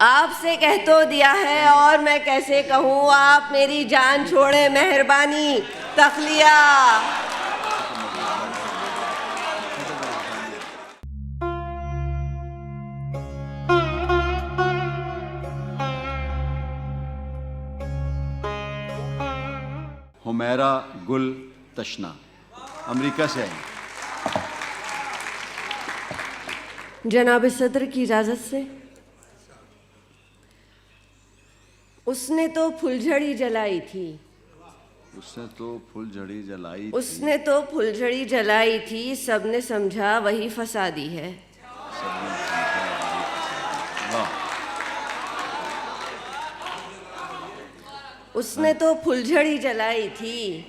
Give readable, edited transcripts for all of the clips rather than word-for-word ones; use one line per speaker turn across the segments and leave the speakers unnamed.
आपसे कह तो दिया है और मैं कैसे कहूँ, आप मेरी जान छोड़े मेहरबानी तखलिया।
हुमैरा गुल तशना अमेरिका से आई।
जनाब सदर की इजाज़त से। उसने तो फुलझड़ी जलाई थी,
उसने तो फुलझड़ी जलाई थी,
उसने तो फुलझड़ी जलाई थी, सबने समझा वही फसादी है।
वाह।
उसने तो फुलझड़ी जलाई थी,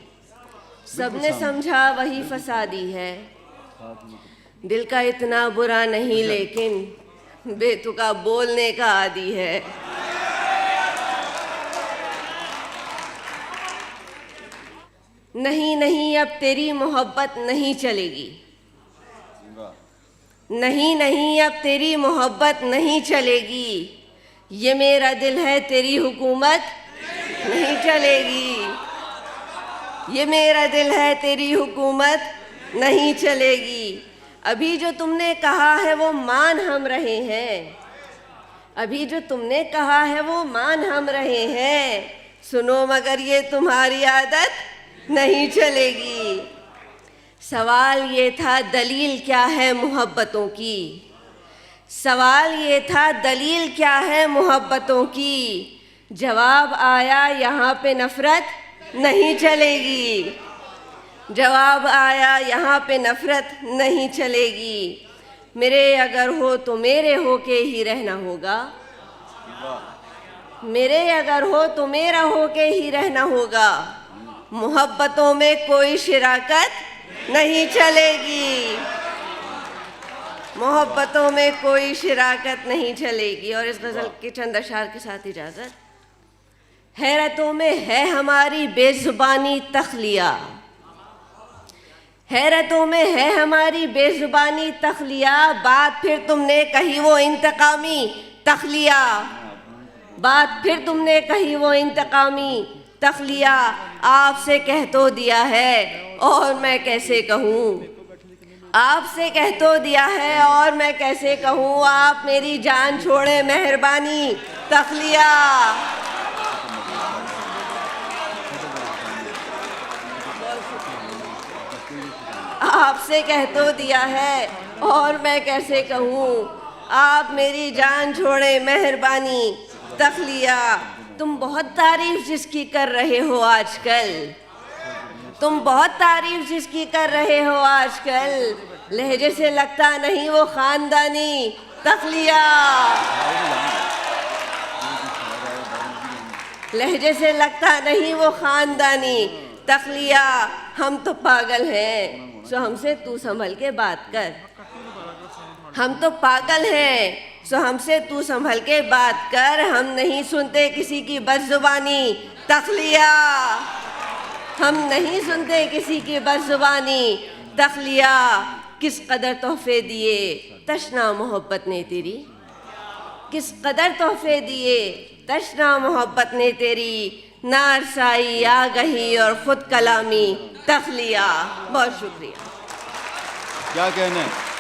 सबने समझा वही फसादी है। दिल का इतना बुरा नहीं लेकिन बेतुका बोलने का आदी है। नहीं नहीं अब तेरी मोहब्बत नहीं चलेगी, नहीं नहीं अब तेरी मोहब्बत नहीं चलेगी। ये मेरा दिल है तेरी हुकूमत नहीं चलेगी, ये मेरा दिल है तेरी हुकूमत नहीं चलेगी। अभी जो तुमने कहा है वो मान हम रहे हैं, अभी जो तुमने कहा है वो मान हम रहे हैं। सुनो मगर ये तुम्हारी आदत नहीं चलेगी। सवाल ये था दलील क्या है मोहब्बतों की, सवाल ये था दलील क्या है मोहब्बतों की। जवाब आया यहाँ पे नफरत नहीं चलेगी, जवाब आया यहाँ पे नफरत नहीं चलेगी। मेरे अगर हो तो मेरे हो के ही रहना होगा, मेरे अगर हो तो मेरा हो के ही रहना होगा। मोहब्बतों में कोई शिराकत नहीं चलेगी, मोहब्बतों में कोई शिराकत नहीं चलेगी। और इस गज़ल के चंद अशार के साथ इजाज़त। हैरतों में है हमारी बेज़ुबानी तख्लिया, हैरतों में है हमारी बेज़ुबानी तख्लिया। बात फिर तुमने कही वो इंतकामी तख्लिया, बात फिर तुमने कही वो इंतकामी तख्लिया। आपसे कह तो दिया है और मैं कैसे कहूँ, आपसे कह तो दिया है और मैं कैसे कहूँ, आप मेरी जान छोड़े मेहरबानी तख्लिया। आपसे कह तो दिया है और मैं कैसे कहूँ, आप मेरी जान छोड़े मेहरबानी तख्लिया। तुम बहुत तारीफ जिसकी कर रहे हो आजकल, तुम बहुत तारीफ जिसकी कर रहे हो आजकल, लहजे से लगता नहीं वो खानदानी तख्लिया, लहजे से लगता नहीं वो खानदानी तख्लिया। हम तो पागल हैं सो हमसे तू संभल के बात कर, हम तो पागल हैं सो हमसे तू संभल के बात कर। हम नहीं सुनते किसी की बदजुबानी तख्लिया, हम नहीं सुनते किसी की बदजुबानी तख्लिया। किस कदर तोहफे दिए तशना मोहब्बत ने तेरी, किस कदर तोहफे दिए तशना मोहब्बत ने तेरी। नारसाई आगही और खुद कलामी तख्लिया। बहुत शुक्रिया।
क्या कहना है।